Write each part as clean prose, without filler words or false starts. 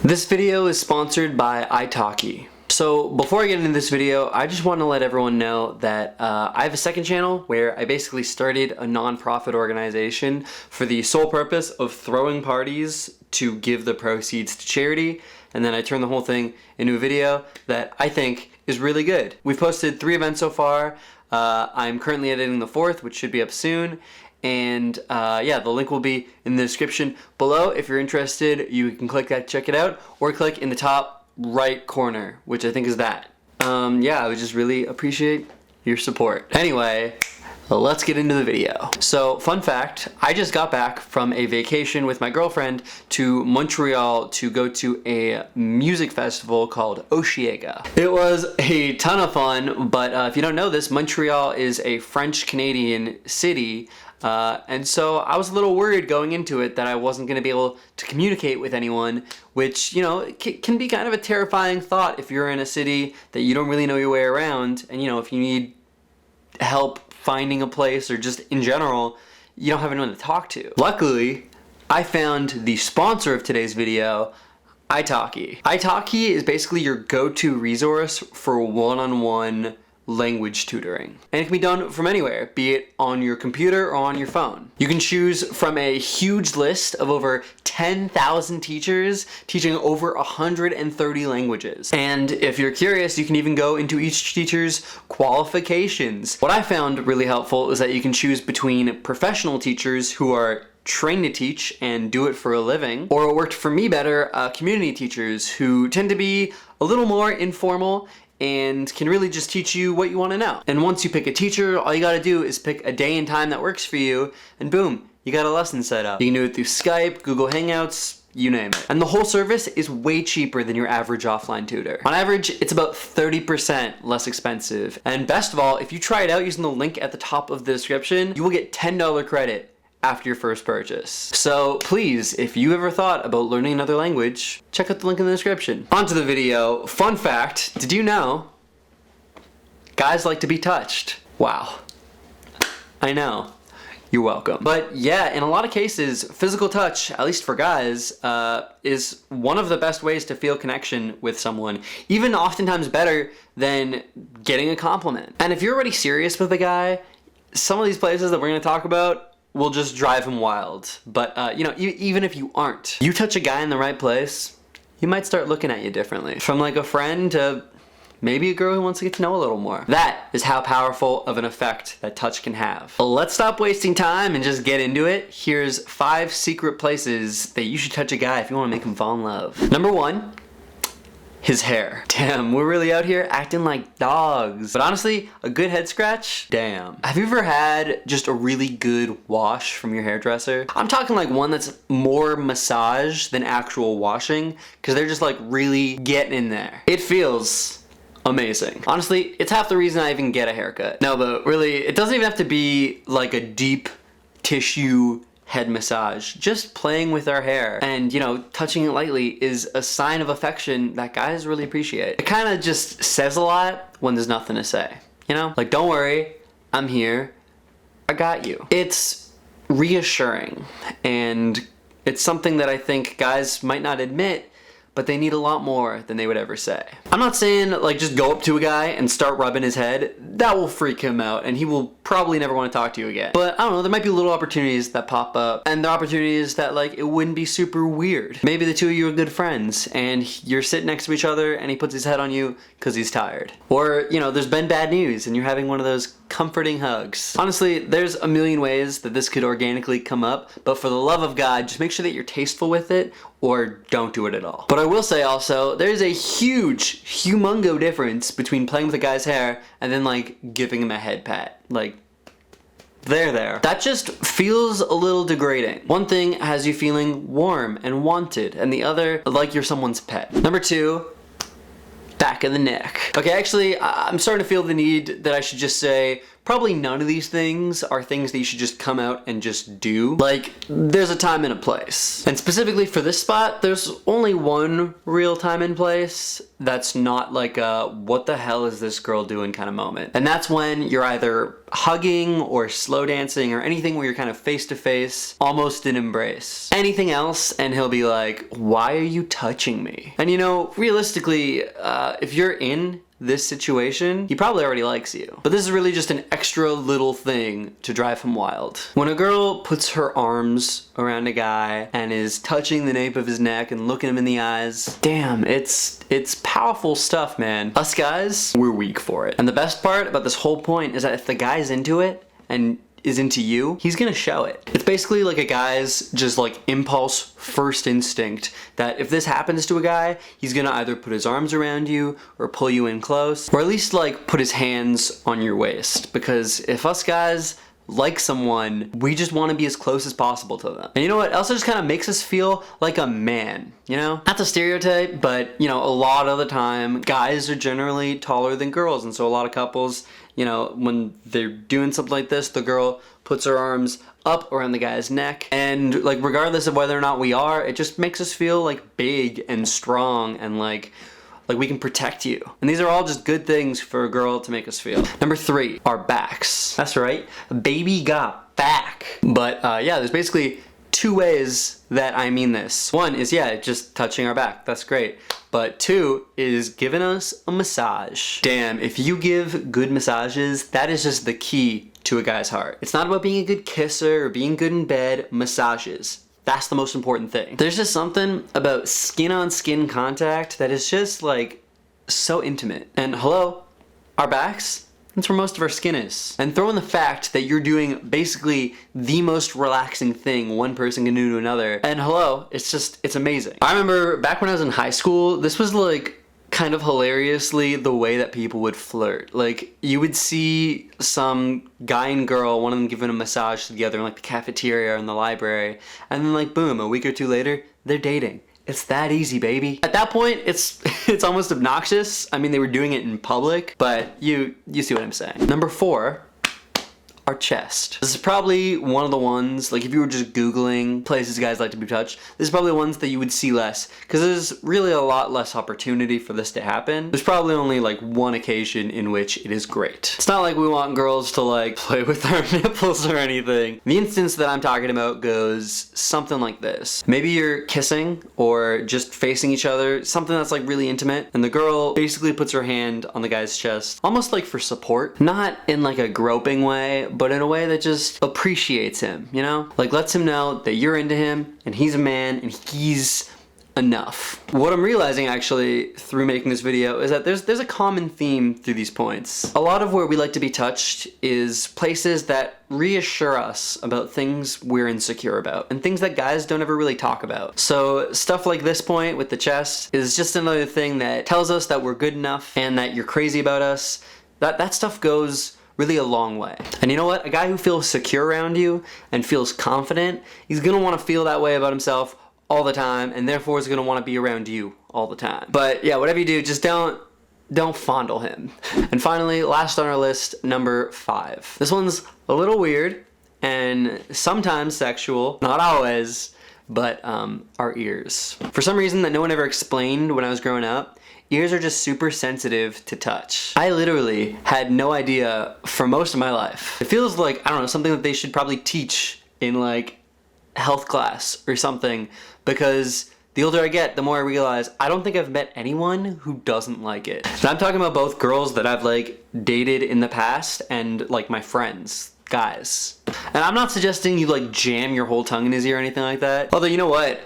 This video is sponsored by Italki. So before I get into this video, I just want to let everyone know that I have a second channel where I basically started a non-profit organization for the sole purpose of throwing parties to give the proceeds to charity, and then I turn the whole thing into a video that I think is really good. We've posted 3 events so far. I'm currently editing the 4th, which should be up soon. And yeah, the link will be in the description below. If you're interested, you can click that, check it out, or click in the top right corner, which I think is that. Yeah, I would just really appreciate your support. Anyway, let's get into the video. So, fun fact, I just got back from a vacation with my girlfriend to Montreal to go to a music festival called Osheaga. It was a ton of fun, but if you don't know this, Montreal is a French-Canadian city. And so I was a little worried going into it that I wasn't going to be able to communicate with anyone, which, you know, can be kind of a terrifying thought if you're in a city that you don't really know your way around, and, you know, if you need help finding a place or just in general, you don't have anyone to talk to. Luckily, I found the sponsor of today's video, Italki. Italki is basically your go-to resource for one-on-one language tutoring. And it can be done from anywhere, be it on your computer or on your phone. You can choose from a huge list of over 10,000 teachers teaching over 130 languages. And if you're curious, you can even go into each teacher's qualifications. What I found really helpful is that you can choose between professional teachers who are trained to teach and do it for a living, or it worked for me better, community teachers who tend to be a little more informal and can really just teach you what you want to know. And once you pick a teacher, all you gotta do is pick a day and time that works for you, and boom, you got a lesson set up. You can do it through Skype, Google Hangouts, you name it. And the whole service is way cheaper than your average offline tutor. On average, it's about 30% less expensive. And best of all, if you try it out using the link at the top of the description, you will get $10 credit after your first purchase. So please, if you ever thought about learning another language, check out the link in the description. On to the video. Fun fact, did you know guys like to be touched? Wow. I know. You're welcome. But yeah, in a lot of cases, physical touch, at least for guys, is one of the best ways to feel connection with someone, even oftentimes better than getting a compliment. And if you're already serious with a guy, some of these places that we're gonna talk about will just drive him wild. But, you know, even if you aren't, you touch a guy in the right place, he might start looking at you differently. From like a friend to maybe a girl who wants to get to know a little more. That is how powerful of an effect that touch can have. Let's stop wasting time and just get into it. Here's 5 secret places that you should touch a guy if you want to make him fall in love. Number 1, his hair. Damn, we're really out here acting like dogs. But honestly, a good head scratch? Damn. Have you ever had just a really good wash from your hairdresser? I'm talking like one that's more massage than actual washing, because they're just like really getting in there. It feels amazing. Honestly, it's half the reason I even get a haircut. No, but really, it doesn't even have to be like a deep tissue head massage. Just playing with our hair and, you know, touching it lightly is a sign of affection that guys really appreciate. It kind of just says a lot when there's nothing to say, you know? Like, don't worry, I'm here, I got you. It's reassuring, and it's something that I think guys might not admit, but they need a lot more than they would ever say. I'm not saying like just go up to a guy and start rubbing his head. That will freak him out and he will probably never want to talk to you again. But I don't know, there might be little opportunities that pop up, and the opportunities that like it wouldn't be super weird. Maybe the two of you are good friends and you're sitting next to each other and he puts his head on you because he's tired. Or, you know, there's been bad news and you're having one of those comforting hugs. Honestly, there's a million ways that this could organically come up, but for the love of God, just make sure that you're tasteful with it or don't do it at all. But I will say also, there's a huge, humongo difference between playing with a guy's hair and then like giving him a head pat. Like, there. That just feels a little degrading. One thing has you feeling warm and wanted, and the other like you're someone's pet. Number 2, back of the neck. Okay, actually, I'm starting to feel the need that I should just say probably none of these things are things that you should just come out and just do. Like, there's a time and a place. And specifically for this spot, there's only one real time and place that's not like a what the hell is this girl doing kind of moment. And that's when you're either hugging or slow dancing or anything where you're kind of face to face, almost an embrace. Anything else and he'll be like, why are you touching me? And you know, realistically, if you're in this situation, he probably already likes you. But this is really just an extra little thing to drive him wild. When a girl puts her arms around a guy and is touching the nape of his neck and looking him in the eyes, damn, it's powerful stuff, man. Us guys, we're weak for it. And the best part about this whole point is that if the guy's into it and is into you, he's gonna show it. It's basically like a guy's just like impulse, first instinct, that if this happens to a guy, he's gonna either put his arms around you or pull you in close, or at least like put his hands on your waist. Because if us guys like someone, we just want to be as close as possible to them. And you know what? It also just kind of makes us feel like a man, you know? Not the stereotype, but you know, a lot of the time, guys are generally taller than girls. And so a lot of couples, you know, when they're doing something like this, the girl puts her arms up around the guy's neck. And like, regardless of whether or not we are, it just makes us feel like big and strong and like we can protect you. And these are all just good things for a girl to make us feel. Number 3, our backs. That's right, baby got back. But yeah, there's basically 2 ways that I mean this. One is, yeah, just touching our back. That's great. But 2 is giving us a massage. Damn, if you give good massages, that is just the key to a guy's heart. It's not about being a good kisser or being good in bed. Massages. That's the most important thing. There's just something about skin on skin contact that is just like so intimate. And hello, our backs, that's where most of our skin is. And throw in the fact that you're doing basically the most relaxing thing one person can do to another. And hello, it's amazing. I remember back when I was in high school, this was like kind of hilariously the way that people would flirt. Like, you would see some guy and girl, one of them giving a massage together in like the cafeteria or in the library, and then like boom, a week or 2 later, they're dating. It's that easy, baby. At that point, it's almost obnoxious. I mean, they were doing it in public, but you see what I'm saying. Number 4, our chest. This is probably one of the ones, like if you were just Googling places guys like to be touched, this is probably the ones that you would see less, because there's really a lot less opportunity for this to happen. There's probably only like one occasion in which it is great. It's not like we want girls to like play with our nipples or anything. The instance that I'm talking about goes something like this. Maybe you're kissing or just facing each other, something that's like really intimate, and the girl basically puts her hand on the guy's chest, almost like for support. Not in like a groping way, but in a way that just appreciates him, you know? Like lets him know that you're into him and he's a man and he's enough. What I'm realizing actually through making this video is that there's a common theme through these points. A lot of where we like to be touched is places that reassure us about things we're insecure about and things that guys don't ever really talk about. So stuff like this point with the chest is just another thing that tells us that we're good enough and that you're crazy about us. That stuff goes really a long way. And you know what? A guy who feels secure around you and feels confident, he's gonna want to feel that way about himself all the time, and therefore is gonna want to be around you all the time. But yeah, whatever you do, just don't fondle him. And finally, last on our list, number 5. This one's a little weird and sometimes sexual, not always, but our ears. For some reason that no one ever explained when I was growing up, ears are just super sensitive to touch. I literally had no idea for most of my life. It feels like, I don't know, something that they should probably teach in like health class or something, because the older I get, the more I realize I don't think I've met anyone who doesn't like it. And I'm talking about both girls that I've like dated in the past and like my friends, guys. And I'm not suggesting you like jam your whole tongue in his ear or anything like that. Although, you know what?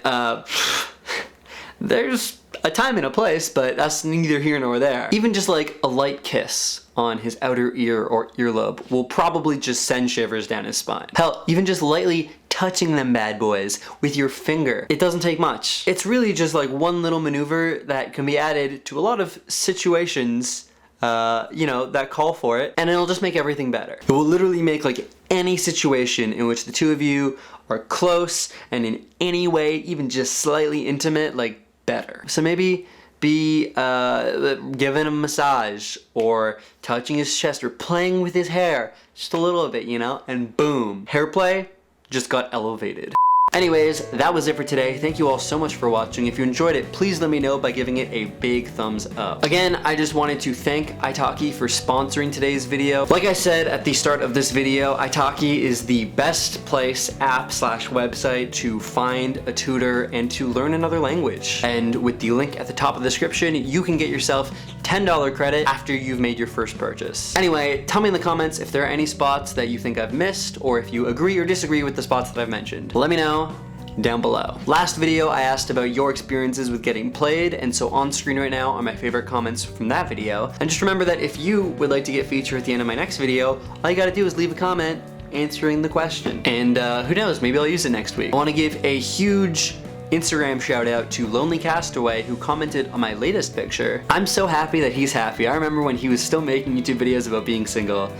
There's a time and a place, but that's neither here nor there. Even just like a light kiss on his outer ear or earlobe will probably just send shivers down his spine. Hell, even just lightly touching them bad boys with your finger, it doesn't take much. It's really just like one little maneuver that can be added to a lot of situations, you know, that call for it, and it'll just make everything better. It will literally make like any situation in which the two of you are close and in any way even just slightly intimate, like, better. So maybe be giving him a massage or touching his chest or playing with his hair just a little bit, you know, and boom, hair play just got elevated. Anyways, that was it for today. Thank you all so much for watching. If you enjoyed it, please let me know by giving it a big thumbs up. Again, I just wanted to thank Italki for sponsoring today's video. Like I said at the start of this video, Italki is the best place, app/website to find a tutor and to learn another language. And with the link at the top of the description, you can get yourself $10 credit after you've made your first purchase. Anyway, tell me in the comments if there are any spots that you think I've missed or if you agree or disagree with the spots that I've mentioned. Let me know down below. Last video I asked about your experiences with getting played, and so on screen right now are my favorite comments from that video. And just remember that if you would like to get featured at the end of my next video, all you gotta do is leave a comment answering the question. And who knows, maybe I'll use it next week. I wanna give a huge Instagram shout out to Lonely Castaway, who commented on my latest picture. I'm so happy that he's happy. I remember when he was still making YouTube videos about being single.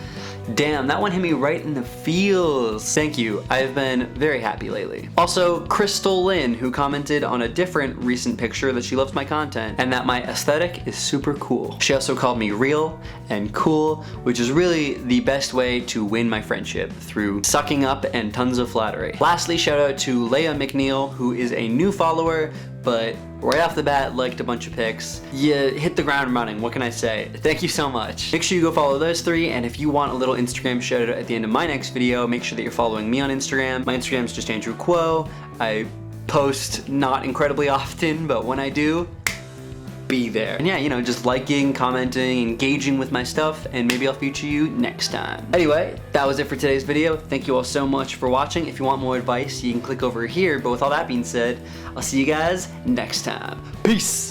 Damn, that one hit me right in the feels. Thank you, I've been very happy lately. Also, Crystal Lynn, who commented on a different recent picture that she loves my content and that my aesthetic is super cool. She also called me real and cool, which is really the best way to win my friendship, through sucking up and tons of flattery. Lastly, shout out to Leia McNeil, who is a new follower, but right off the bat liked a bunch of pics. You hit the ground running, what can I say? Thank you so much. Make sure you go follow those three, and if you want a little Instagram shout out at the end of my next video, make sure that you're following me on Instagram. My Instagram is just Andrew Kuo. I post not incredibly often, but when I do, be there. And yeah, you know, just liking, commenting, engaging with my stuff, and maybe I'll feature you next time. Anyway, that was it for today's video. Thank you all so much for watching. If you want more advice, you can click over here. But with all that being said, I'll see you guys next time. Peace!